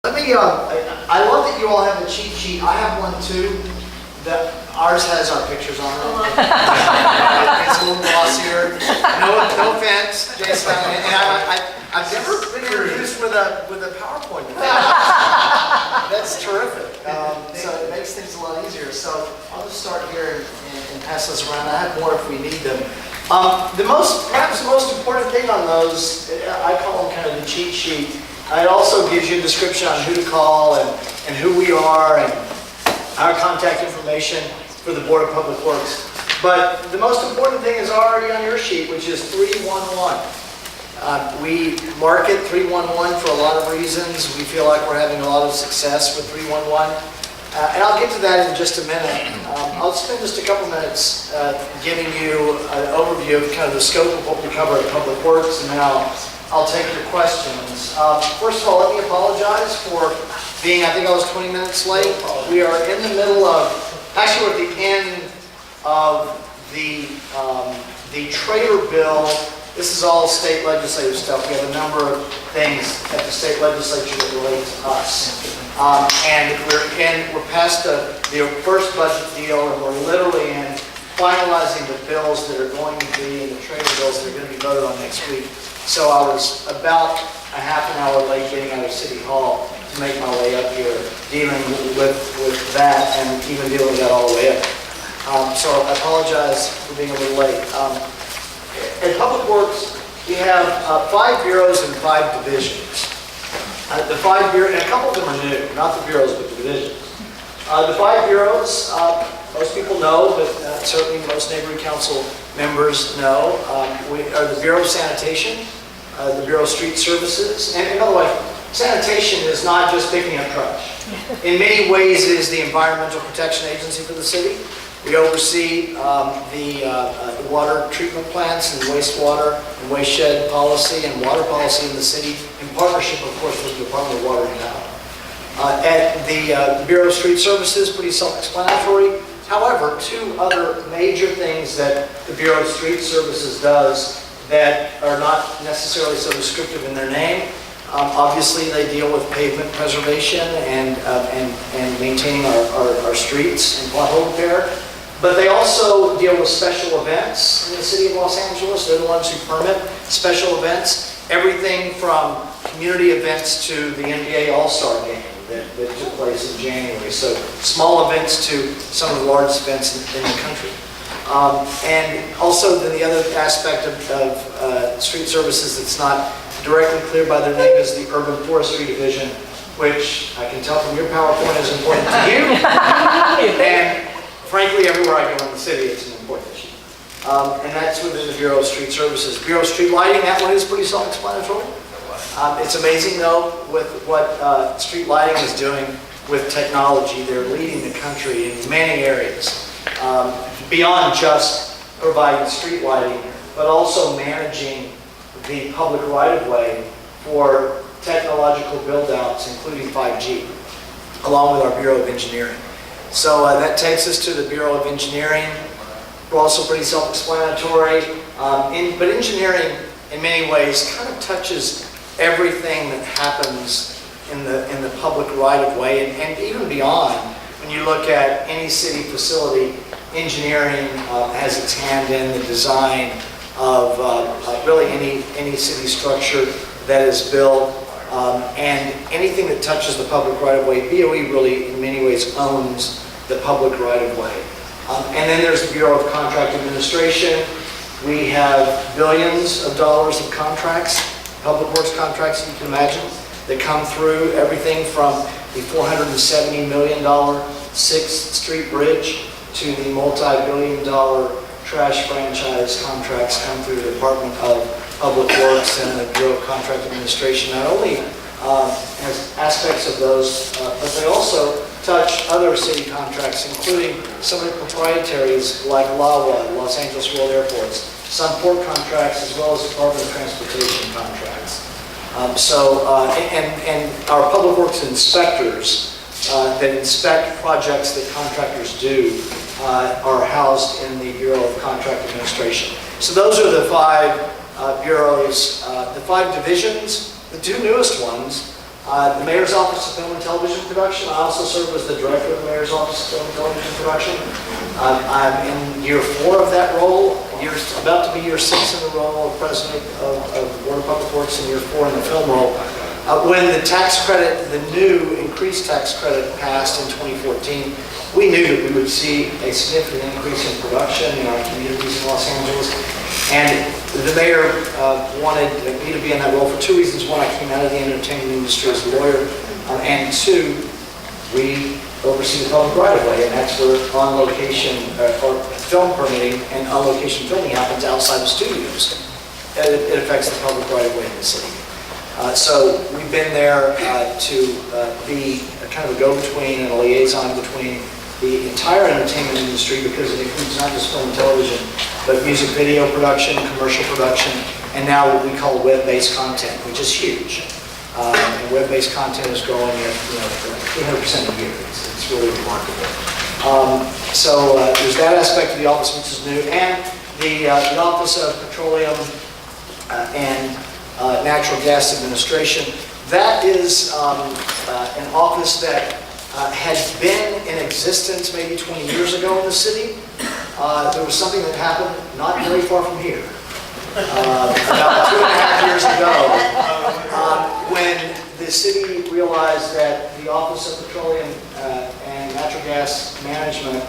Let me, I love that you all have a cheat sheet. I have one too. Ours has our pictures on it. It's a little glossier. No offense, Jason. I've never been introduced with a PowerPoint. That's terrific. So it makes things a lot easier. So I'll just start here and pass those around. I have more if we need them. Perhaps the most important thing on those, I call them kind of the cheat sheet. It also gives you a description on who to call and who we are and our contact information for the Board of Public Works. But the most important thing is already on your sheet, which is 311. We market 311 for a lot of reasons. We feel like we're having a lot of success with 311. And I'll get to that in just a minute. I'll spend just a couple minutes giving you an overview of kind of the scope of what we cover at Public Works, and then I'll take your questions. First of all, let me apologize for being, I think I was 20 minutes late. We are in the middle of, actually we're at the end of the trailer bill. This is all state legislative stuff. We have a number of things at the state legislature that relate to us. And we're past the first budget deal, and we're literally in finalizing the bills that are going to be in the trailer bills that are going to be voted on next week. So I was about a half an hour late getting out of City Hall to make my way up here, dealing with that and even dealing with that all the way up. So I apologize for being a little late. At Public Works, we have 5 bureaus and 5 divisions. The 5 bureaus, and a couple of them are new, not the bureaus, but the divisions. The 5 bureaus, most people know, but certainly most neighborhood council members know, are the Bureau of Sanitation, the Bureau of Street Services, and by the way, sanitation is not just picking up trash. In many ways, it is the environmental protection agency for the city. We oversee the water treatment plants and wastewater and waste shed policy and water policy in the city, in partnership, of course, with the Department of Water and Power. At the Bureau of Street Services, pretty self-explanatory. However, 2 other major things that the Bureau of Street Services does that are not necessarily so descriptive in their name. Obviously, they deal with pavement preservation and maintaining our streets and pothole repair. But they also deal with special events in the city of Los Angeles. They're the ones who permit special events. Everything from community events to the NBA All-Star Game that took place in January. So small events to some of the largest events in the country. And also the other aspect of street services that's not directly clear by their name is the Urban Forestry Division, which I can tell from your PowerPoint is important to you. And frankly, everywhere I go in the city, it's an important issue. And that's within the Bureau of Street Services. Bureau of Street Lighting, that one is pretty self-explanatory. It's amazing, though, with what street lighting is doing with technology. They're leading the country in many areas, beyond just providing street lighting, but also managing the public right-of-way for technological build-outs, including 5G, along with our Bureau of Engineering. So that takes us to the Bureau of Engineering. We're also pretty self-explanatory, but engineering, in many ways, kind of touches everything that happens in the public right-of-way, and even beyond. When you look at any city facility, engineering has its hand in the design of really any city structure that is built, and anything that touches the public right-of-way. BOE really, in many ways, owns the public right-of-way. And then there's the Bureau of Contract Administration. We have billions of dollars of contracts, public works contracts, you can imagine, that come through, everything from the $470 million 6th Street Bridge to the multi-billion-dollar trash franchise contracts come through the Department of Public Works and the Bureau of Contract Administration. Not only has aspects of those, but they also touch other city contracts, including some of the proprietaries like LAWA, Los Angeles World Airports, some port contracts, as well as Department of Transportation contracts. And our Public Works inspectors that inspect projects that contractors do are housed in the Bureau of Contract Administration. So those are the 5 bureaus. The 5 divisions, the 2 newest ones The Mayor's Office of Film and Television Production. I also serve as the Director of the Mayor's Office of Film and Television Production. I'm in year 4 of that role. About to be year 6 in the role of President of the Board of Public Works, and year 4 in the film role. When the tax credit, the new increased tax credit passed in 2014, we knew that we would see a significant increase in production in our communities in Los Angeles. And the mayor wanted me to be in that role for 2 reasons. One, I came out of the entertainment industry as a lawyer. And 2, we oversee the public right-of-way, and that's where on-location or film permitting and on-location filming happens outside of studios. It affects the public right-of-way in the city. So we've been there to be a kind of a go-between and a liaison between the entire entertainment industry, because it includes not just film and television, but music video production, commercial production, and now what we call web-based content, which is huge. And web-based content is growing at 300% a year. It's really remarkable. So there's that aspect of the office which is new, and the Office of Petroleum and Natural Gas Administration. That is an office that had been in existence maybe 20 years ago in the city. There was something that happened not very far from here. About 2.5 years ago, when the city realized that the Office of Petroleum and Natural Gas Management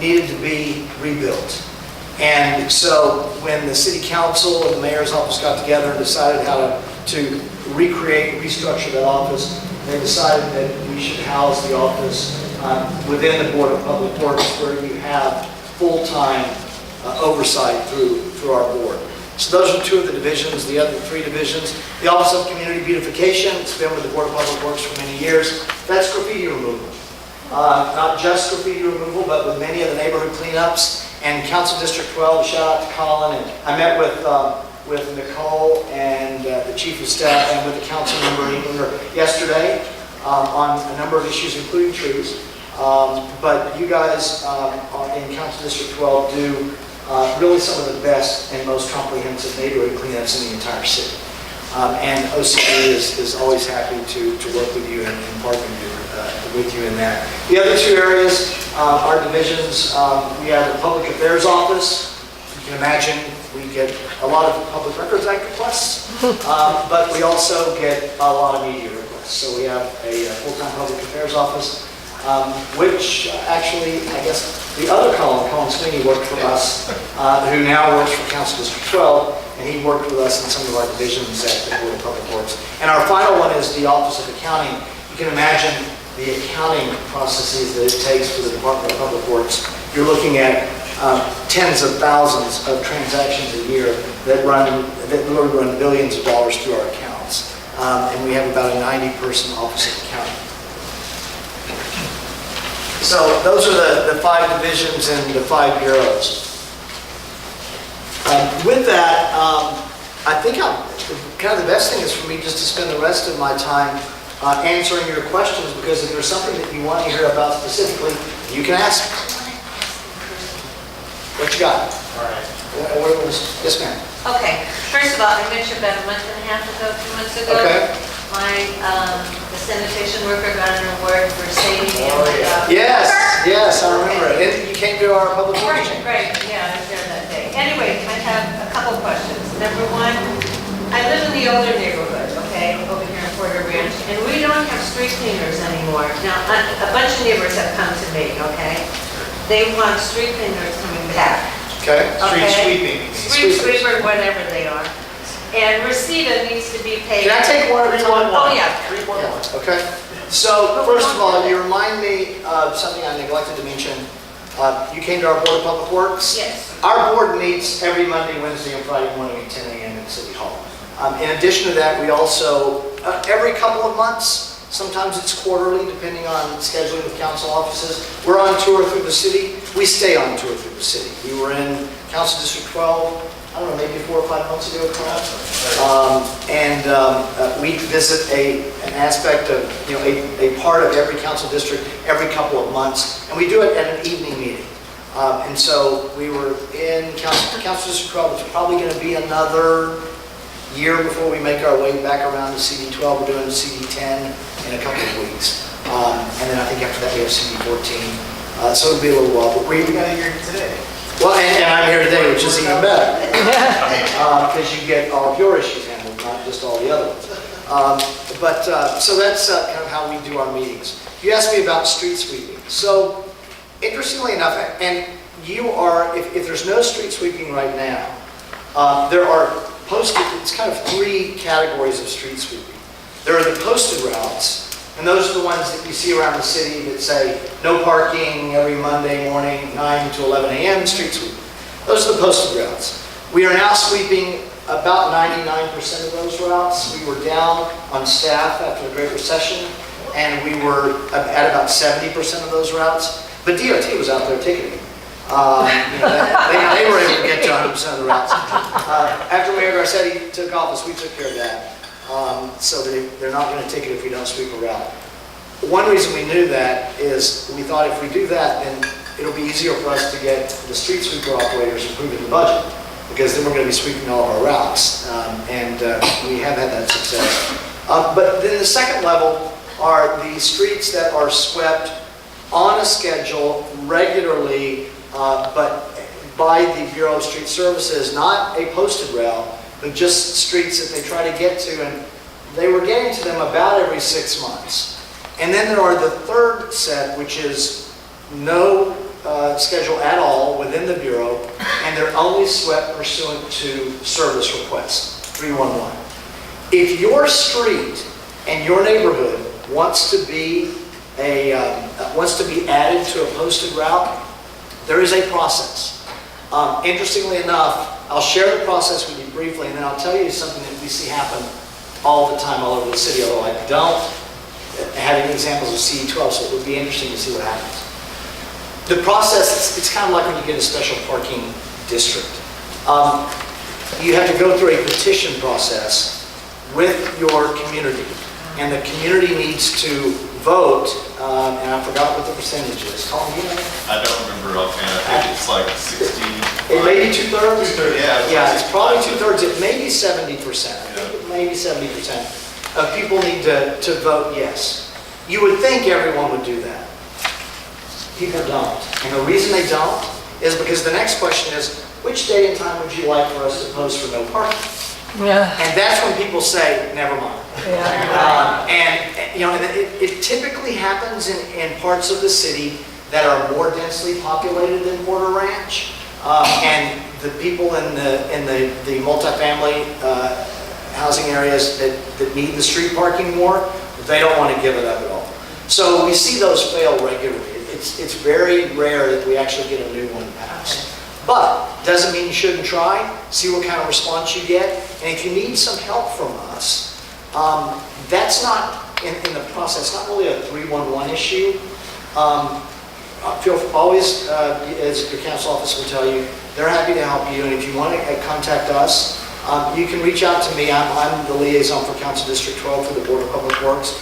needed to be rebuilt. And so when the city council and the mayor's office got together and decided how to recreate, restructure that office, they decided that we should house the office within the Board of Public Works, where you have full-time oversight through our board. So those are 2 of the divisions. The other 3 divisions, the Office of Community Beautification, it's been with the Board of Public Works for many years. That's graffiti removal. Not just graffiti removal, but with many of the neighborhood cleanups. And Council District 12, shout out to Colin. And I met with Nicole and the Chief of Staff and with the council member yesterday on a number of issues, including trees. But you guys in Council District 12 do really some of the best and most comprehensive neighborhood cleanups in the entire city. And OCD is always happy to work with you and partner with you in that. The other 2 areas are divisions. We have the Public Affairs Office. You can imagine we get a lot of Public Records Act requests, but we also get a lot of media requests. So we have a full-time Public Affairs Office, which actually, I guess, the other Colin Sweeney worked for us, who now works for Council District 12, and he worked with us in some of our divisions at the Board of Public Works. And our final one is the Office of Accounting. You can imagine the accounting processes that it takes for the Department of Public Works. You're looking at tens of thousands of transactions a year that literally run billions of dollars through our accounts. And we have about a 90-person Office of Accounting. So those are the 5 divisions and the 5 bureaus. With that, I think kind of the best thing is for me just to spend the rest of my time answering your questions, because if there's something that you want to hear about specifically, you can ask. What you got? All right. Yes, ma'am. Okay. First of all, I met you about a month and a half ago, 2 months ago. Okay. The sanitation worker got an award for saving him. Yes, I remember it. And you came to our public meeting. Right, yeah, I was there that day. Anyway, I have a couple questions. Number 1, I live in the older neighborhood, okay, over here in Porter Ranch, and we don't have street cleaners anymore. Now, a bunch of neighbors have come to me, okay? They want street cleaners coming back. Okay. Street sweeping. Street sweeper, whatever they are. And Reseda needs to be paid. Can I take one at a time? Oh, yeah. 311. Okay. So, first of all, you remind me of something I neglected to mention. You came to our Board of Public Works? Yes. Our board meets every Monday, Wednesday, and Friday morning at 10 a.m. in City Hall. In addition to that, we also, every couple of months, sometimes it's quarterly, depending on scheduling with council offices, we're on tour through the city. We stay on tour through the city. We were in Council District 12, I don't know, maybe 4 or 5 months ago, we visit an aspect of, a part of every council district every couple of months, and we do it at an evening meeting. And so we were in Council District 12, which is probably going to be another year before we make our way back around to CD12. We're doing CD10 in a couple of weeks. And then I think after that we have CD14. So it'll be a little while. But We got here today. well, and I'm here today, which is even better. Because you get all of your issues handled, not just all the other ones. So that's kind of how we do our meetings. You asked me about street sweeping. So interestingly enough, and you are, if there's no street sweeping right now, there are posted, it's kind of 3 categories of street sweeping. There are the posted routes, and those are the ones that you see around the city that say no parking every Monday morning, 9 to 11 a.m. street sweeping. Those are the posted routes. We are now sweeping about 99% of those routes. We were down on staff after the Great Recession, and we were at about 70% of those routes. But DOT was out there ticketing. They were able to get to 100% of the routes. After Mayor Garcetti took office, we took care of that. So they're not going to ticket if we don't sweep a route. One reason we knew that is we thought if we do that, then it'll be easier for us to get the street sweeper operators approved in the budget, because then we're going to be sweeping all of our routes, and we have had that success. But then the second level are the streets that are swept on a schedule regularly, but by the Bureau of Street Services, not a posted route, but just streets that they try to get to, and they were getting to them about every 6 months. And then there are the third set, which is no schedule at all within the Bureau, and they're only swept pursuant to service request, 311. If your street and your neighborhood wants to be added to a posted route, there is a process. Interestingly enough, I'll share the process with you briefly, and then I'll tell you something that we see happen all the time all over the city, although I don't have any examples of CD12, so it would be interesting to see what happens. The process, it's kind of like when you get a special parking district. You have to go through a petition process with your community, and the community needs to vote, and I forgot what the percentage is. Colin, do you know? I don't remember offhand. I think it's like 60. It may be 2/3? 2/3, yeah. Yeah, it's probably 2/3. It may be 70%. I think it may be 70% of people need to vote yes. You would think everyone would do that. People don't. And the reason they don't is because the next question is, which day and time would you like for us to post for no parking? Yeah. And that's when people say, never mind. It typically happens in parts of the city that are more densely populated than Border Ranch. And the people in the multifamily housing areas that need the street parking more, they don't want to give it up at all. So we see those fail regularly. It's very rare that we actually get a new one passed. But doesn't mean you shouldn't try, see what kind of response you get. And if you need some help from us, that's not, in the process, not really a 311 issue. Feel always, as your council office will tell you, they're happy to help you. And if you want to contact us, you can reach out to me. I'm the liaison for Council District 12 for the Board of Public Works.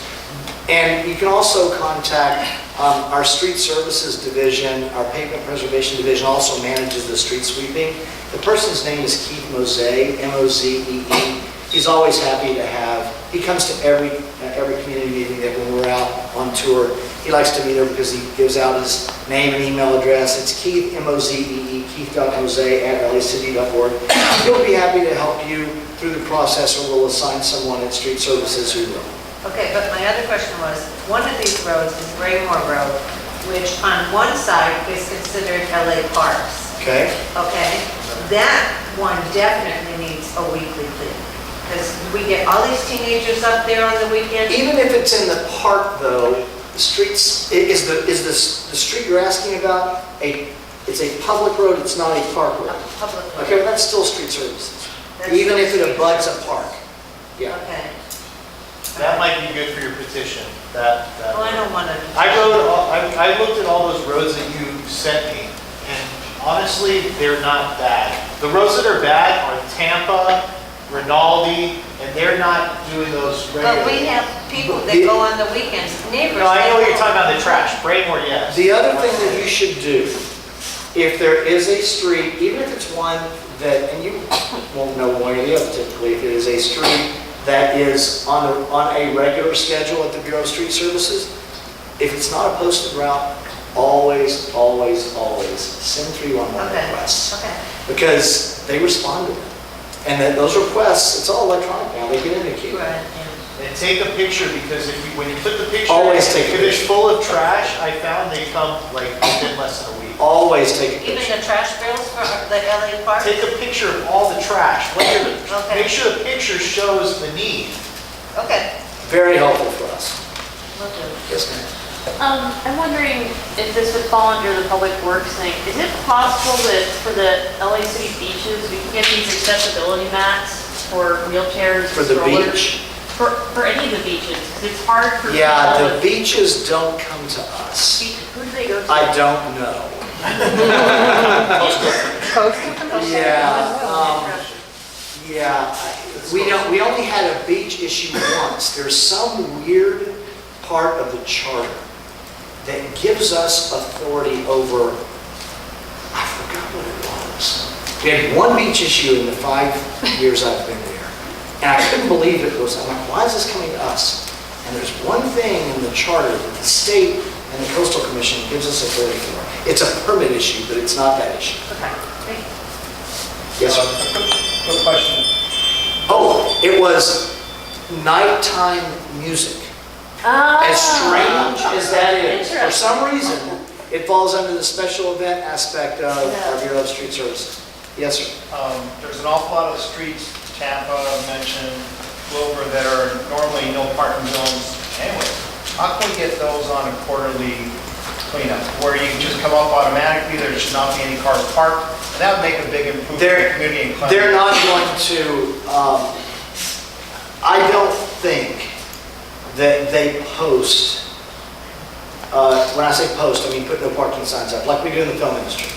And you can also contact our Street Services Division. Our Pavement Preservation Division also manages the street sweeping. The person's name is Keith Mozee, M-O-Z-E-E. He's always happy to have, he comes to every community meeting that when we're out on tour, he likes to be there because he gives out his name and email address. It's Keith, M-O-Z-E-E, keith.mozee@raleightcity.org. He'll be happy to help you through the process, or we'll assign someone at Street Services who will. Okay, but my other question was, one of these roads is Braymore Road, which on one side is considered LA Parks. Okay? Okay? That one definitely needs a weekly clean. Because we get all these teenagers up there on the weekend. Even if it's in the park, though, the streets, is the street you're asking about, it's a public road, it's not a park road? Public road. Okay, well, that's still street services. That's Even still if it street abuts a services. park. Yeah. Okay. That might be good for your petition. That. Well, I don't want to. I looked at all those roads that you sent me, and honestly, they're not bad. The roads that are bad are Tampa, Rinaldi, and they're not doing those regularly. But we have people that go on the weekends, neighbors. No, I know what that you're go- talking about, the trash. Braymore, yes. The other thing that you should do, if there is a street, even if it's one that, and you won't know one or the other typically, if it is a street that is on a regular schedule at the Bureau of Street Services, if it's not a posted route, always send 311 Okay, requests. okay. Because they respond to them. And then those requests, it's all electronic now, they get in the queue. Right, And take a picture, because when you put the picture. Always take a If it's picture. full of trash, I found they come like within less than a week. Always take a yeah. Even picture. the trash bills for the LA Park? Take a picture of all the trash, Okay. make sure the picture shows the need. Okay, Very helpful for us. will do. Yes, ma'am. I'm wondering if this would fall under the public works thing. Is it possible that for the LA City beaches, we can get these accessibility mats for wheelchairs? For the strollers? beach? For any of the beaches, because it's hard for people Yeah, the with- beaches don't come to us. Who do they go to? I don't know. Yeah, we only had a beach issue once. There's some weird part of the charter that gives us authority over, I forgot what it was. We had one beach issue in the 5 years I've been there. And I couldn't believe it was, I'm like, why is this coming to us? And there's one thing in the charter that the state and the coastal commission gives us authority for. It's a permit issue, but it's not that issue. Okay, great. Yes, sir. Quick question. Oh, it was nighttime music. As strange as that is, for some reason, it falls under the special event aspect of our Bureau of Street Services. Yes, sir. There's an awful lot of streets, Tampa mentioned, Clover, that are normally no parking zones anyway. How can we get those on a quarterly cleanup, where you can just come up automatically, there should not be any cars parked, and that would make a big improvement in the community and cleanliness. They're not going to, I don't think that they post, when I say post, I mean put no parking signs up, like we do in the film industry.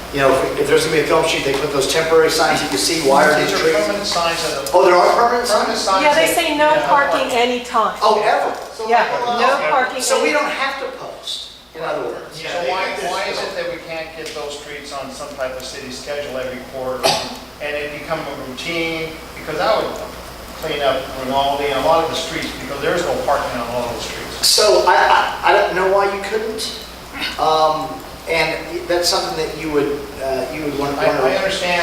You know, if there's gonna be a film shoot, they put those temporary signs that you see wired in These are trees. permanent signs that are. Oh, there are permanent Permanent signs? signs. Yeah, they that- say no Yeah, parking anytime. Oh, ever? Yeah, no parking. So we any- don't have to post, in other words. So why is it that we can't get those streets on some type of city schedule every quarter? And it become a routine, because that would clean up Rinaldi and a lot of the streets, because there's no parking on all of the streets. So I don't know why you couldn't. And that's something that you would want to. I understand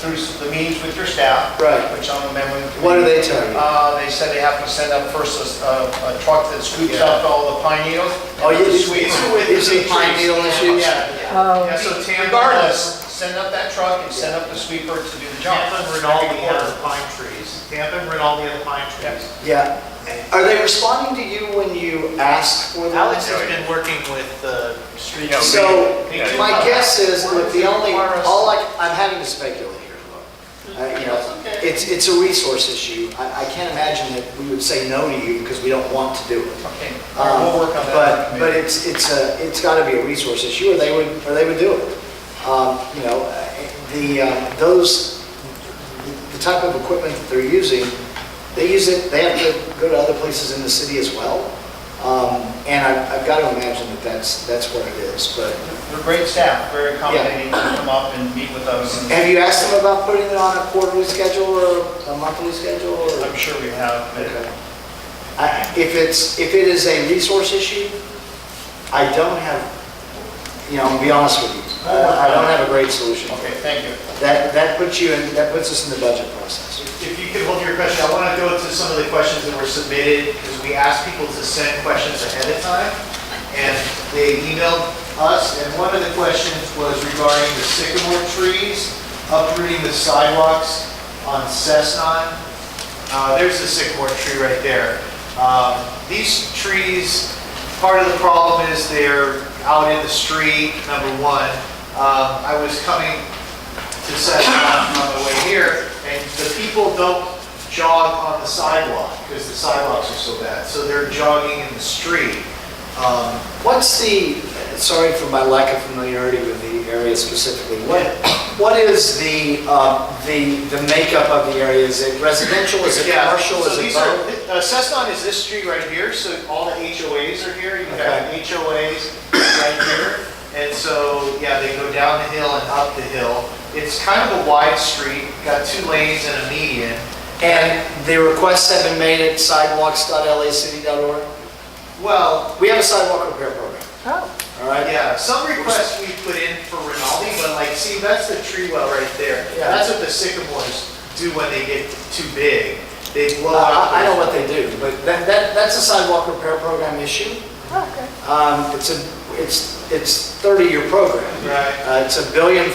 through the meetings with your staff. Right. Which I'm a member of. the What do they committee. tell you? They said they have to send up first a truck that scoops up all the pine needles. Oh, yeah, Sweet. is it pine needle issues? Yeah. Oh. Yeah, so Tampa regardless, send up that truck and send up the sweeper to do the job. Tampa and Rinaldi have the pine trees. Tampa and Rinaldi have the pine trees. Yeah. Are they responding to you when you ask for them? Alex has been working with the street. So They do my have- guess is, look, I'm having to speculate here. Look. You know, it's a resource issue. I can't imagine that we would say no to you because we don't want to do it. Okay, we'll work on that. But it's got to be a resource issue, or they would do it. You know, the type of equipment that they're using, they use it. They have to go to other places in the city as well. And I've got to imagine that that's what it is. But They're great staff, very accommodating, to come up and meet with us. And have you asked them about putting it on a quarterly schedule or a monthly schedule? Or? I'm sure we have, but Okay. If it is a resource issue, I don't have, you know, I'll be honest with you, I don't have a great solution. okay, thank you. That puts us in the budget process. If you could hold your question, I want to go to some of the questions that were submitted, because we asked people to send questions ahead of time, and they emailed us, and one of the questions was regarding the sycamore trees uprooting the sidewalks on Cessna. There's the sycamore tree right there. These trees, part of the problem is they're out in the street, number one. I was coming to Cessna on the way here, and the people don't jog on the sidewalk because the sidewalks are so bad, so they're jogging in the street. Sorry for my lack of familiarity with the area specifically, what is the makeup of the area? Is it residential, is it commercial, So is it these both? are, Cessna is this street right here, so all the HOAs are here. You have HOAs right here. And so, yeah, they go down the hill and up the hill. It's kind of a wide street, got 2 lanes and a median. And the requests have been made at sidewalks.lacity.org. Well, We have a sidewalk repair program, Oh, all right? yeah, some requests we put in for Rinaldi, but like, see, that's the tree well right there. Yeah. That's what the sycamores do when they get too big. They blow out. I know what they do, but that's a sidewalk repair program issue. okay. It's 30-year program. Right. It's $1.4 billion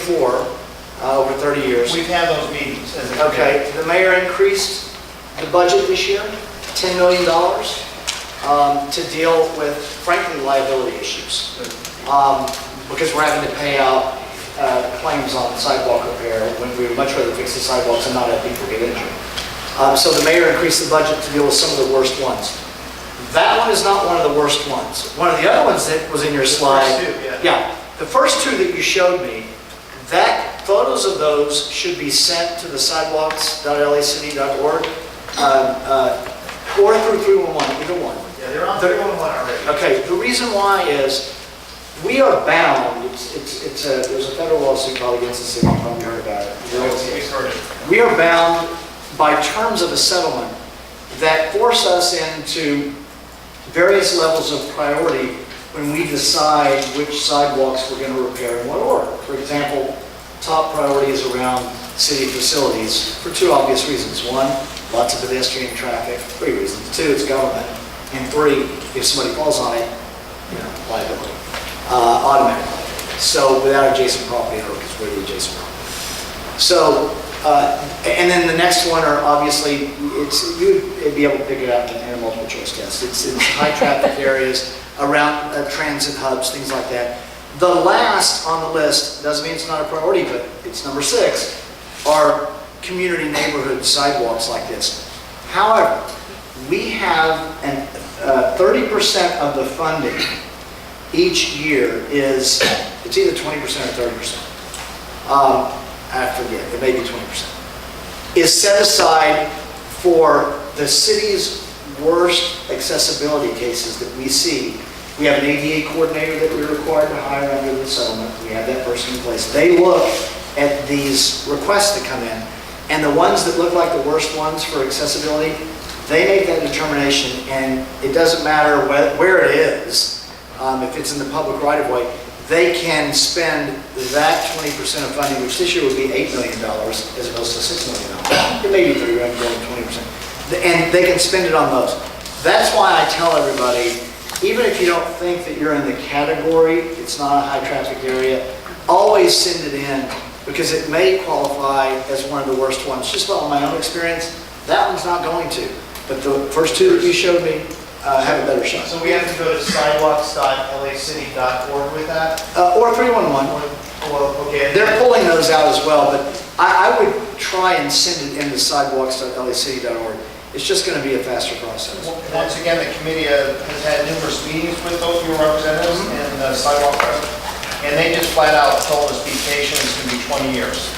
over 30 years. We've had those meetings as a Okay, the mayor increased the budget this year, $10 million, to deal with, frankly, liability issues. Because we're having to pay out claims on sidewalk repair when we would much rather fix the sidewalks and not have people get injured. So the mayor increased the budget to deal with some of the worst ones. That one is not one of the worst ones. One of the other ones that was in your slide. First 2, yeah. Yeah, the first 2 that you showed me, that photos of those should be sent to the sidewalks.lacity.org or through 311, either one. Yeah, they're on 311 already. Okay, the reason why is we are bound, there's a federal lawsuit probably against the city, you probably heard about it. We've heard it. We are bound by terms of a settlement that force us into various levels of priority when we decide which sidewalks we're going to repair in what order. For example, top priority is around city facilities for 2 obvious reasons. 1, lots of pedestrian traffic, 3 reasons. 2, it's government. And 3, if somebody falls on it, liability, automatically. So without adjacent property owner, because we're the adjacent property. So, and then the next one are obviously, you'd be able to pick it out in a multiple choice test. It's in high traffic areas, around transit hubs, things like that. The last on the list, doesn't mean it's not a priority, but it's number 6, are community neighborhood sidewalks like this. However, we have 30% of the funding each year is, it's either 20% or 30%. I forget, it may be 20%, is set aside for the city's worst accessibility cases that we see. We have an ADA coordinator that we're required to hire under the settlement. We have that person in place. They look at these requests that come in, and the ones that look like the worst ones for accessibility, they make that determination, and it doesn't matter where it is, if it's in the public right-of-way, they can spend that 20% of funding, which this year would be $8 million as opposed to $6 million. It may be 30, I'm going 20%. And they can spend it on those. That's why I tell everybody, even if you don't think that you're in the category, it's not a high traffic area, always send it in because it may qualify as one of the worst ones. Just on my own experience, that one's not going to. But the first 2 that you showed me have a better shot. So we have to go to sidewalks.lacity.org with that? Or 311. Well, okay. They're pulling those out as well, but I would try and send it into sidewalks.lacity.org. It's just going to be a faster process. Once again, the committee has had numerous meetings with those your representatives and the sidewalk president, and they just flat out told us vacation is going to be 20 years.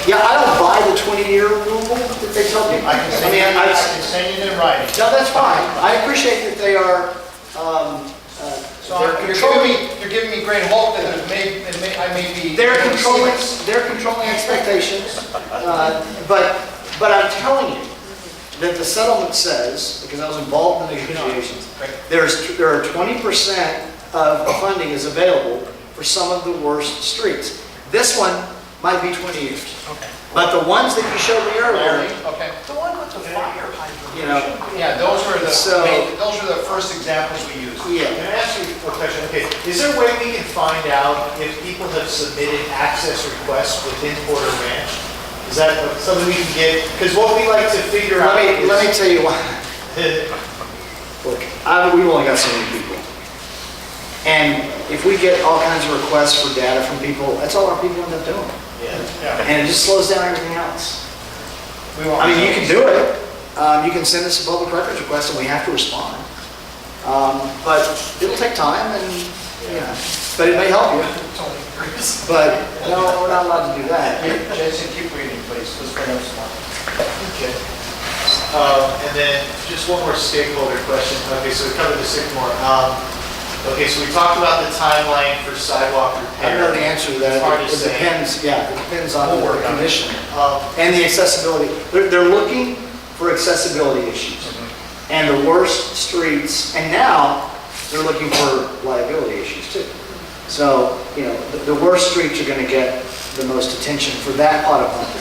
Yeah, I don't buy the 20-year rule that they tell me. I can send you in writing. No, that's fine. I appreciate that they are, So you're giving me great hope that I may be. they're controlling expectations, but I'm telling you that the settlement says, because I was involved in the negotiations, there are 20% of the funding is available for some of the worst streets. This one might be 20 years. Okay. But the ones that you showed me earlier, Okay. The one with the fire hydrant. you know, Yeah, those were So- the first examples we used. yeah. Can I ask you a question? Okay, is there a way we can find out if people have submitted access requests within Porter Ranch? Is that something we can get? Because what we like to figure out is... Let me tell you why. Look, we've only got so many people. And if we get all kinds of requests for data from people, that's all our people end up doing. Yeah. And it just slows down everything else. We won't- I mean, you can do it. You can send us a public records request and we have to respond. But it'll take time and, you know, but it may help you. But no, we're not allowed to do that. Jason, keep reading, please. Let's bring up some more. Okay. And then just one more stakeholder question. Okay, so we covered the Sycamore. Okay, so we talked about the timeline for sidewalk I don't know the repair. answer to that. It's hard to It say. depends, yeah, it depends on We'll the work on it. condition. Um, And the accessibility. They're looking for accessibility issues. And the worst streets, and now they're looking for liability issues too. So, the worst streets are going to get the most attention for that pot of money.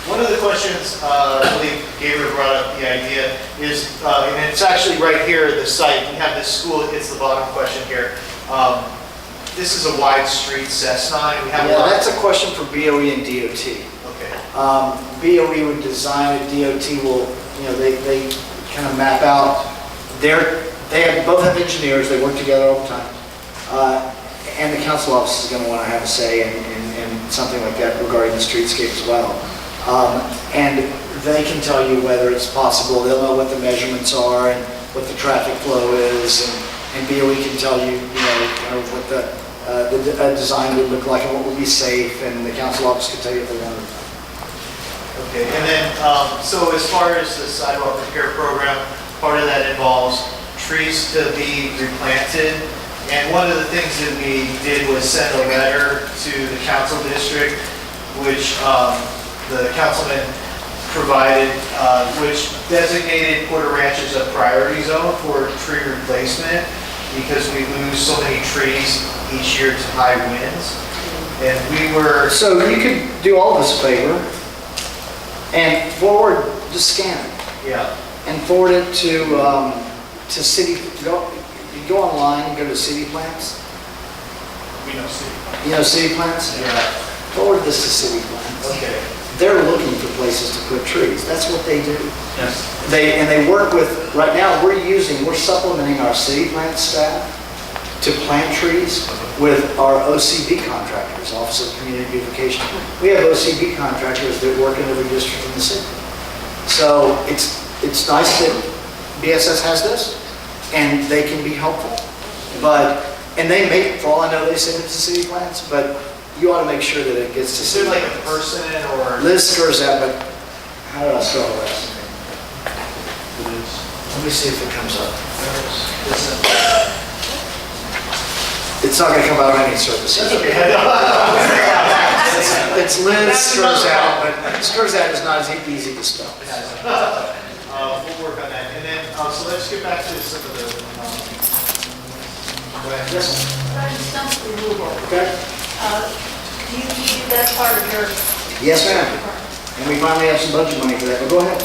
One of the questions, I believe Gabriel brought up the idea, is, and it's actually right here at the site, we have this school, it's the bottom question here. This is a wide street, Cessna, and we have a Yeah, lot. that's a question for BOE and DOT. Okay, BOE would design it, DOT will, they kind of map out both have engineers, they work together all the time. And the council office is going to want to have a say in something like that regarding the streetscape as well. And they can tell you whether it's possible, they'll know what the measurements are and what the traffic flow is, and BOE can tell you, kind of what the design would look like and what would be safe, and the council office can tell you if they want to. okay, and then, so as far as the sidewalk repair program, part of that involves trees to be replanted. And one of the things that we did was send a letter to the council district, which the councilman provided, which designated Porter Ranch as a priority zone for tree replacement because we lose so many trees each year to high winds. And we were, So you could do all this favor and just scan it yeah, and forward it to city, you go online, go to city plants, We know city. city plants, yeah, forward this to city plants. okay. They're looking for places to put trees, that's what they do. Yes. They work with, right now, we're supplementing our city plant staff to plant trees with our OCB contractors, Office of Community Beautification. We have OCB contractors that work in every district in the city. So it's nice that BSS has this, and they can be helpful. And they may, for all I know, they send it to city plants, but you ought to make sure that it gets to Is there city. like a person or? Liz Skurzat, but how did I spell her last name? Let me see if it comes up. It's not gonna come out of any service. That's okay. It's Liz Skurzat, but Skurzat is not as easy to spell. We'll work on that. And then, so let's get back to some of the, go ahead. Yes, Stump removal, okay? do you do that part of your? Yes, ma'am. And we finally have some budget money for that, but go ahead.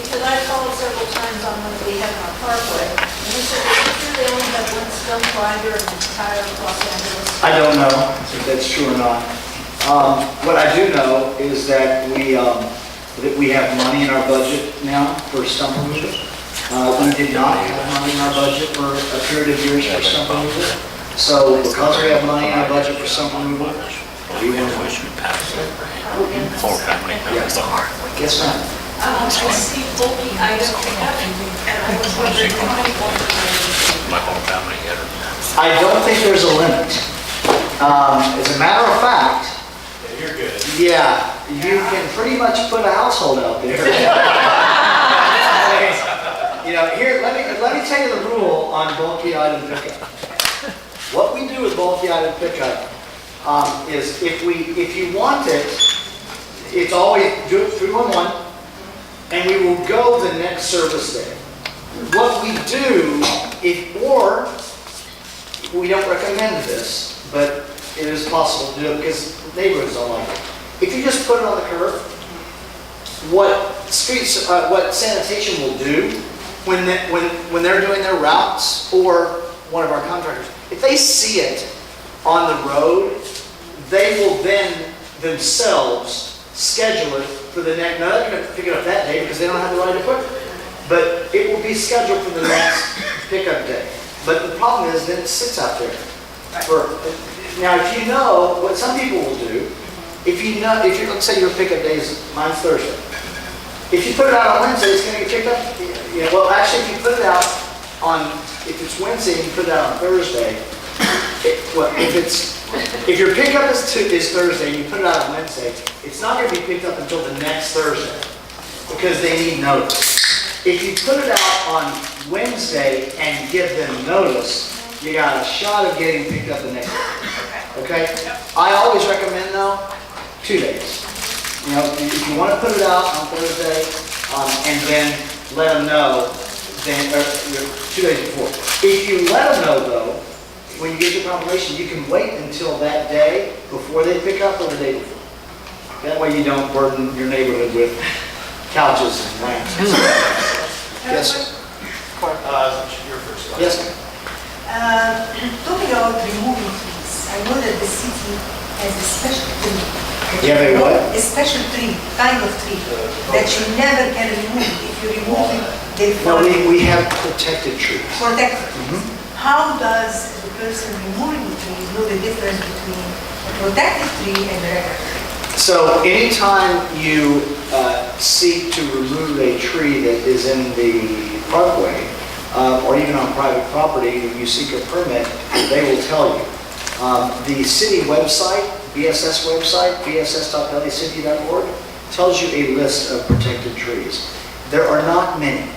Because I called several times on one that we have on our parkway, and they said they only have one stump grinder in the entire Los Angeles. I don't know if that's true or not. What I do know is that we have money in our budget now for stump removal. We did not have money in our budget for a period of years for stump removal. So because we have money in our budget for stump removal, we will. Yes, ma'am. I see bulky items and I was wondering how many bulky items. I don't think there's a limit. As a matter of fact, Yeah, you're good. yeah, you can pretty much put a household out there. Here, let me tell you the rule on bulky item pickup. What we do with bulky item pickup is if you want it, it's always do it 311, and we will go the next service day. What we do, or we don't recommend this, but it is possible to do it because neighborhoods don't like it. If you just put it on the curb, what sanitation will do when they're doing their routes, or one of our contractors, if they see it on the road, they will then themselves schedule it for the next. Now they're going to pick it up that day because they don't have the right equipment, but it will be scheduled for the next pickup day. But the problem is, then it sits out there. Now, if you know what some people will do, let's say your pickup day is mine's Thursday. If you put it out on Wednesday, it's going to get picked up. Well, actually, if you put it out if it's Wednesday and you put it out on Thursday, if your pickup is Thursday and you put it out on Wednesday, it's not going to be picked up until the next Thursday because they need notice. If you put it out on Wednesday and give them notice, you got a shot of getting picked up the next day. Okay? I always recommend though, 2 days. You know, if you want to put it out on Thursday, and then let them know, then, 2 days before. If you let them know though, when you get your confirmation, you can wait until that day before they pick up or the day before. That way you don't burden your neighborhood with couches and lamps. Yes, sir. Your first. Yes, ma'am. Talking about removing trees, I know that the city has a special tree. You have a what? A special tree, kind of tree, that you never can remove. If you remove it, they No, fall. we have protected trees. Protected. Mhm. How does the person removing the tree know the difference between a protected tree and a regular tree? So anytime you seek to remove a tree that is in the parkway, or even on private property, and you seek a permit, they will tell you. The city website, BSS website, bss.lacity.org, tells you a list of protected trees. There are not many.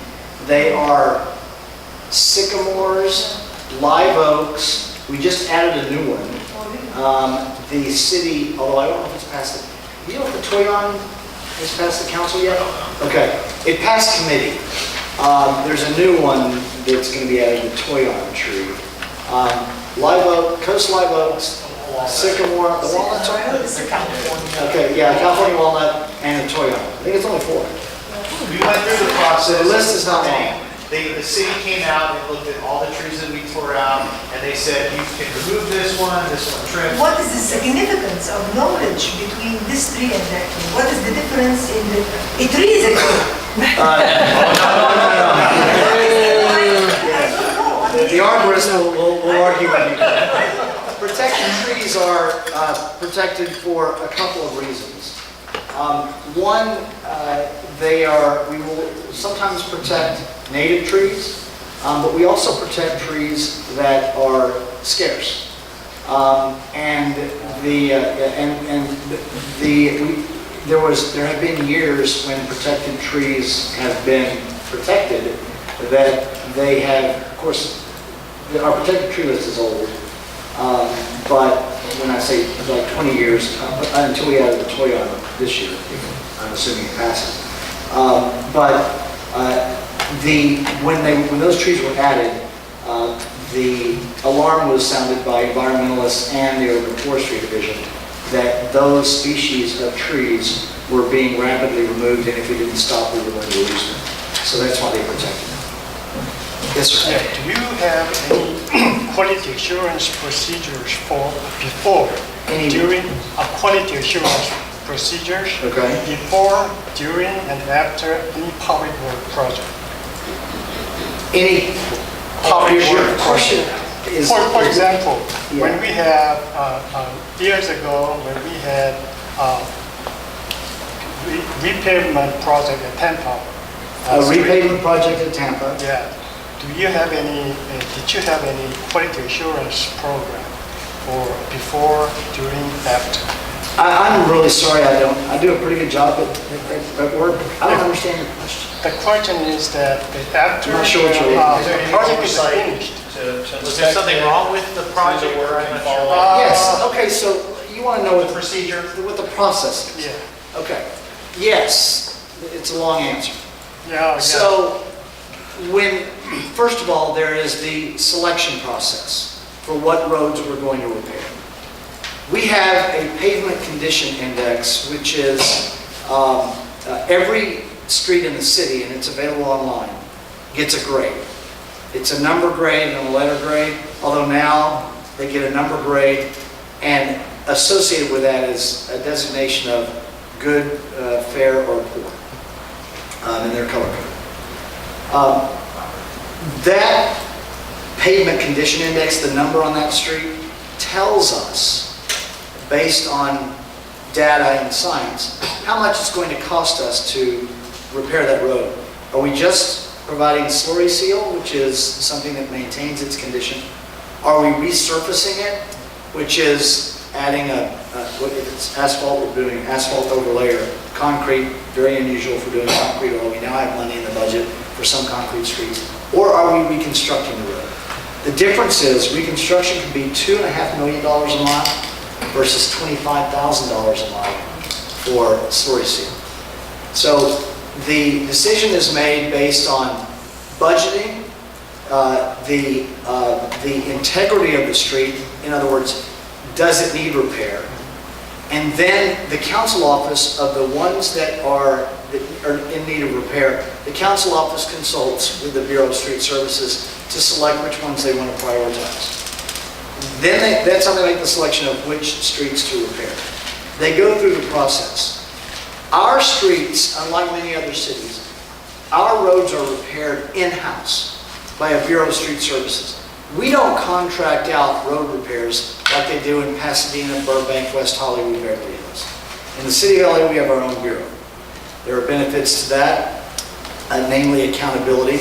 They are sycamores, live oaks. We just added a new one. The city, although I don't know if it's passed it. You know if the Toyon has passed the council yet? Okay, it passed committee. There's a new one that's going to be added, the Toyon tree. Live oak, coast live oaks, sycamore, the walnuts are added? Okay, yeah, California walnut and a Toyon. I think it's only 4. We went through the process. So the list is not long. The city came out and looked at all the trees that we tore out, and they said, you can remove this one trim. What is the significance of knowledge between this tree and that tree? What is the difference in the, a tree is a tree. The arborist will argue with you. Protected trees are protected for a couple of reasons. One, we will sometimes protect native trees, but we also protect trees that are scarce. There have been years when protected trees have been protected that they have, of course, our protected tree list is old, but when I say like 20 years, until we added the Toyon this year, I'm assuming it passes. When those trees were added, the alarm was sounded by environmentalists and the Urban Forestry Division that those species of trees were being rapidly removed, and if we didn't stop, we were going to lose them. So that's why they protected them. Yes, sir. Do you have any quality assurance procedures for before, during quality assurance procedures Okay. before, during, and after any public work project? Any Public your work question is... For example, Yeah. when we have, years ago, when we had repavement project at Tampa. A repavement project at Tampa. Yeah. Did you have any quality assurance program for before, during, after? I'm really sorry, I do a pretty good job at work. I don't understand your question. The question is that after I'm not sure what you're- the project is finished. Was there something wrong with the project? Or I'm not sure. Yes, okay, so you want to know what The procedure? what the process is? Yeah. Okay, yes, it's a long answer. Yeah. So, first of all, there is the selection process for what roads we're going to repair. We have a pavement condition index, which is every street in the city, and it's available online, gets a grade. It's a number grade and a letter grade, although now they get a number grade, and associated with that is a designation of good, fair, or poor in their color code. That pavement condition index, the number on that street, tells us, based on data and science, how much it's going to cost us to repair that road. Are we just providing slurry seal, which is something that maintains its condition? Are we resurfacing it, which is adding if it's asphalt, we're doing asphalt overlay or concrete, very unusual for doing concrete, or we now have money in the budget for some concrete streets, or are we reconstructing the road? The difference is reconstruction can be $2.5 million a mile versus $25,000 a mile for story seal. So the decision is made based on budgeting, the integrity of the street. In other words, does it need repair? And then the council office of the ones that are in need of repair, the council office consults with the Bureau of Street Services to select which ones they want to prioritize. Then that's how they make the selection of which streets to repair. They go through the process. Our streets, unlike many other cities, our roads are repaired in-house by a Bureau of Street Services. We don't contract out road repairs like they do in Pasadena, Burbank, West Hollywood, Beverly Hills. In the city of LA, we have our own bureau. There are benefits to that, namely accountability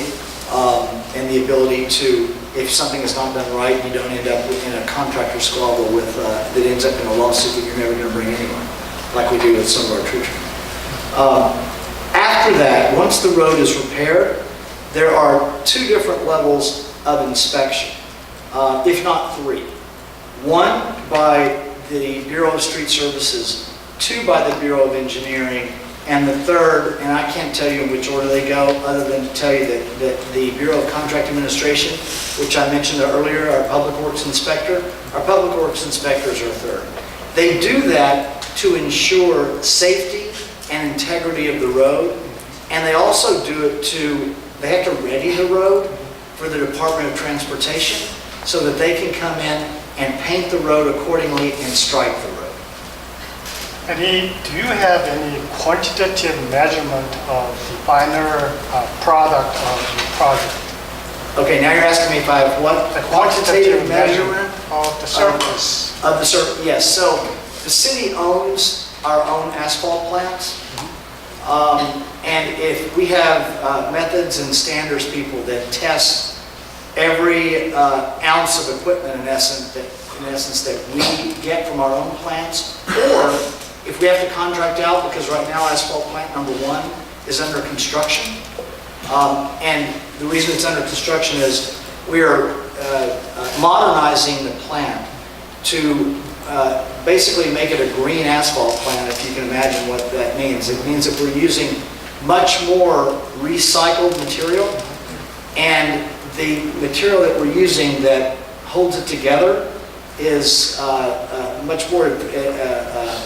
and the ability to, if something is not done right, you don't end up in a contractor squabble with that ends up in a lawsuit that you're never going to bring anywhere, like we do with some of our tree trimming. After that, once the road is repaired, there are 2 different levels of inspection, if not 3. 1 by the Bureau of Street Services, 2 by the Bureau of Engineering, and the 3rd, and I can't tell you in which order they go, other than to tell you that the Bureau of Contract Administration, which I mentioned earlier, our Public Works Inspector, our Public Works Inspectors are 3rd. They do that to ensure safety and integrity of the road, and they also do it they have to ready the road for the Department of Transportation so that they can come in and paint the road accordingly and stripe the road. Do you have any quantitative measurement of the final product of the project? Okay, now you're asking me if I have what? A quantitative measurement of the surface. Of the surface, yes. So the city owns our own asphalt plants. And if we have methods and standards people that test every ounce of equipment in essence that we get from our own plants, or if we have to contract out, because right now asphalt plant number 1 is under construction. And the reason it's under construction is we are modernizing the plant to basically make it a green asphalt plant, if you can imagine what that means. It means that we're using much more recycled material, and the material that we're using that holds it together is much more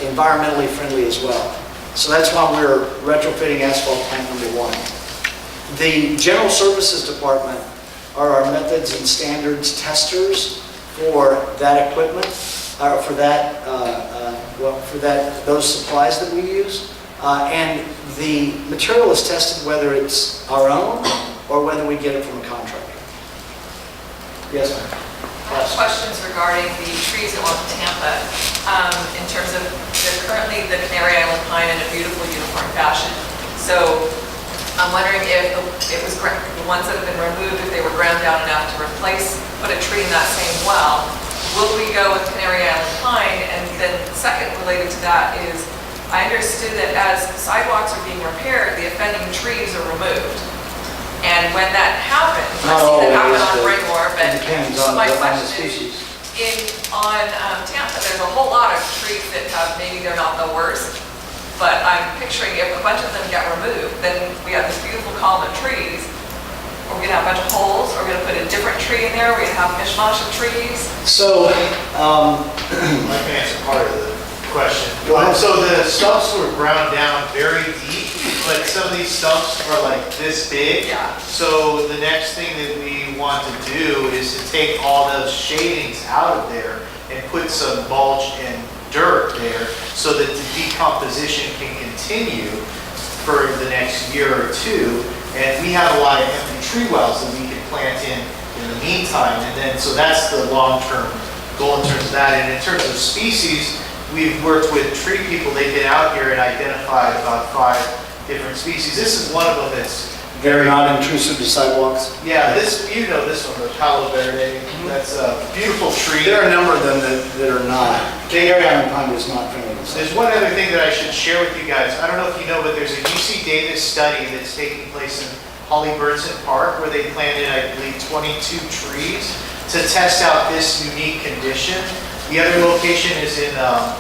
environmentally friendly as well. So that's why we're retrofitting asphalt plant number 1. The General Services Department are our methods and standards testers for that equipment, for those supplies that we use. And the material is tested whether it's our own or whether we get it from a contractor. Yes, ma'am. I have questions regarding the trees along Tampa. In terms of, they're currently the Canary Island pine in a beautiful uniform fashion. So I'm wondering if it was the ones that have been removed, if they were ground down enough to put a tree in that same well. Will we go with Canary Island pine? And then second related to that is, I understood that as sidewalks are being repaired, the offending trees are removed. And when that happens, I've seen that happen on Raymore, but my question is, on Tampa, there's a whole lot of trees that maybe they're not the worst, but I'm picturing if a bunch of them get removed, then we have this beautiful column of trees. We're gonna have a bunch of holes, we're gonna put a different tree in there, we're gonna have a mishmash of trees. So, I can answer part of the question. Go ahead. So the stumps were ground down very deep, but some of these stumps are like this big. Yeah. So the next thing that we want to do is to take all those shadings out of there and put some mulch and dirt there so that the decomposition can continue for the next year or 2. And we have a lot of empty tree wells that we can plant in the meantime. And then, so that's the long-term goal in terms of that. And in terms of species, we've worked with tree people. They've been out here and identified about 5 different species. This is one of them that's they're not intrusive to sidewalks. yeah, this, you know this one, the Palo Verde. That's a beautiful tree. There are a number of them that are not. Canary Island pine is not friendly to There's sidewalks. one other thing that I should share with you guys. I don't know if you know, but there's a UC Davis study that's taking place in Holly Burton Park where they planted, I believe, 22 trees to test out this unique condition. The other location is in the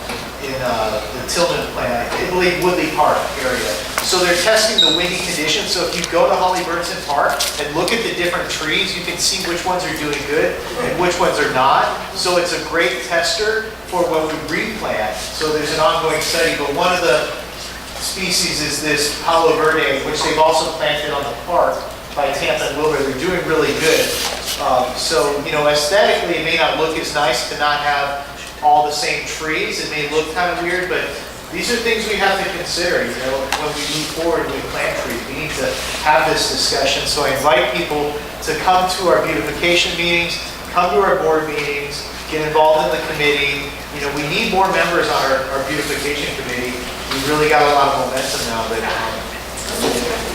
Tillman plant, I believe Woodley Park area. So they're testing the windy conditions. So if you go to Holly Burton Park and look at the different trees, you can see which ones are doing good and which ones are not. So it's a great tester for when we replant. So there's an ongoing study, but one of the species is this Palo Verde, which they've also planted on the park by Tampa and Wilbur. They're doing really good. So, you know, aesthetically, it may not look as nice to not have all the same trees. It may look kind of weird, but these are things we have to consider, you know, when we move forward with plant trees. We need to have this discussion. So I invite people to come to our beautification meetings, come to our board meetings, get involved in the committee. You know, we need more members on our beautification committee. We've really got a lot of momentum now, but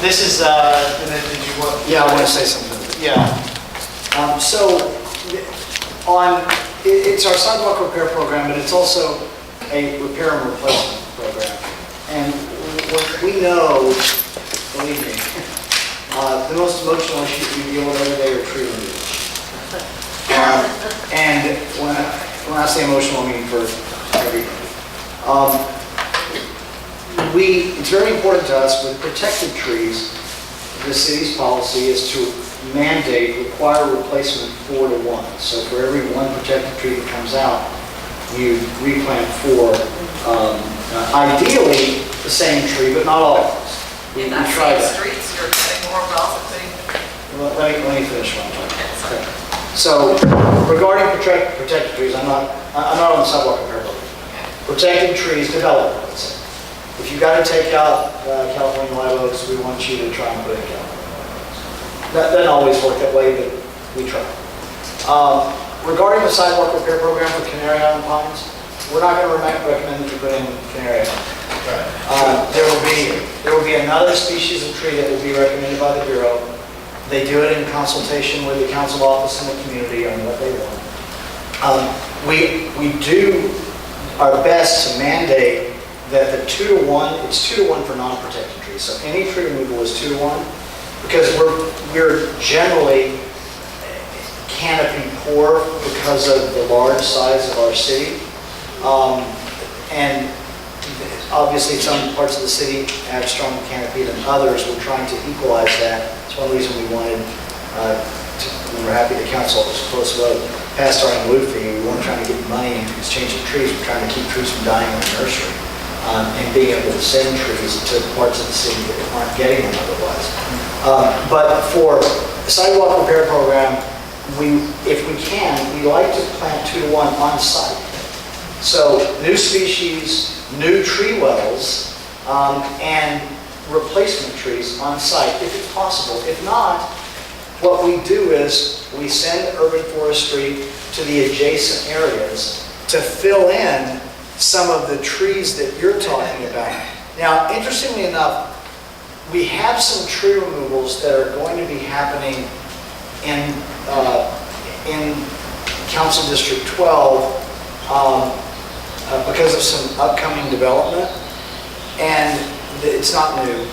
this is, and then did you want? Yeah, I want to say something. Yeah. It's our sidewalk repair program, but it's also a repair and replacement program. And we know, believe me, the most emotional issues we deal with every day are tree removal. And when I say emotional, I mean for everybody. It's very important to us with protected trees. The city's policy is to require replacement 4 to 1. So for every one protected tree that comes out, you replant 4. Ideally, the same tree, but not always. In that try same that. streets, you're cutting more wells and putting. Let me finish one more. Okay. So regarding protected trees, I'm not on the sidewalk repair program. Protected trees, development, let's say. If you've got to take out California live oaks, we want you to try and put in California. That doesn't always work that way, but we try. Regarding the sidewalk repair program for Canary Island pines, we're not going to recommend that you put in Canary Island. There will be another species of tree that will be recommended by the Bureau. They do it in consultation with the council office and the community on what they want. We do our best to mandate that the 2 to 1, it's 2 to 1 for non-protected trees. So any tree removal is 2 to 1 because we're generally canopy poor because of the large size of our city. And obviously some parts of the city have stronger canopy than others. We're trying to equalize that. It's one reason we wanted, we're happy the council was close vote, passed our in lieu fee. We weren't trying to get money in exchange of trees. We're trying to keep trees from dying in the nursery. And being able to send trees to parts of the city that aren't getting them otherwise. But for the sidewalk repair program, if we can, we like to plant 2 to 1 on site. So new species, new tree wells, and replacement trees on site, if it's possible. If not, what we do is we send urban forestry to the adjacent areas to fill in some of the trees that you're talking about. Now, interestingly enough, we have some tree removals that are going to be happening in Council District 12 because of some upcoming development, and it's not new.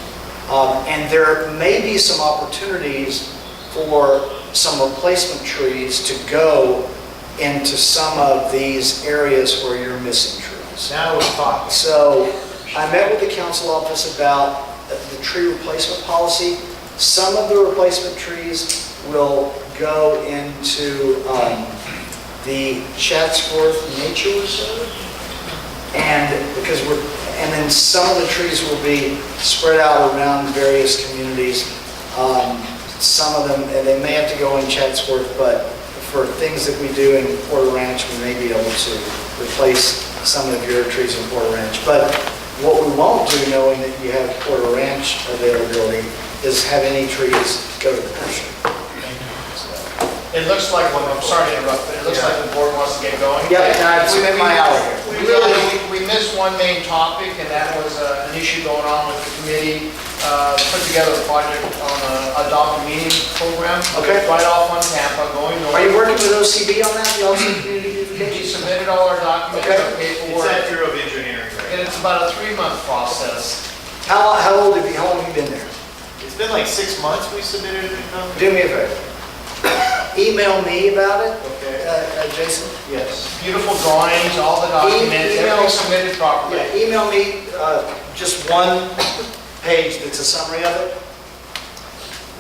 And there may be some opportunities for some replacement trees to go into some of these areas where you're missing trees. Now we're talking. So I met with the council office about the tree replacement policy. Some of the replacement trees will go into the Chatsworth Nature Reserve, and then some of the trees will be spread out around various communities. Some of them, and they may have to go in Chatsworth, but for things that we do in Porter Ranch, we may be able to replace some of your trees in Porter Ranch. But what we won't do, knowing that you have Porter Ranch availability, is have any trees go to the nursery. It looks like, I'm sorry to interrupt, but it looks like the board wants to get going. Yep, it's in my hour here. We missed one main topic, and that was an issue going on with the committee. Put together a project on a dog meeting program. Okay. Right off on Tampa, going north. Are you working with OCB on that, the Austin Community We Beautification? submitted all our documents, Okay. our It's paperwork, at Bureau of Engineering, right? and it's about a 3-month process. How long have you been there? It's been like 6 months we submitted it. Do me a favor. email me about it, Okay. Jason. Yes, beautiful drawings, all the documents, everything submitted properly. Yeah, email me just one page that's a summary of it.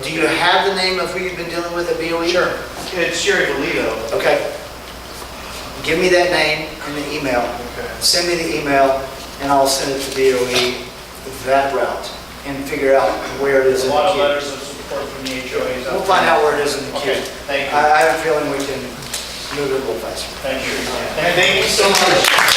Do you have the name of who you've been dealing with at BOE? Sure, it's Sherry Valito. Okay. Give me that name and the email. Okay. Send me the email, and I'll send it to BOE that route and figure out where it is A in lot the of queue. letters of support from the HOAs. We'll find out where it is in the queue. Okay, thank you. I have a feeling we can move it a little faster. Thank you. And thank you so much.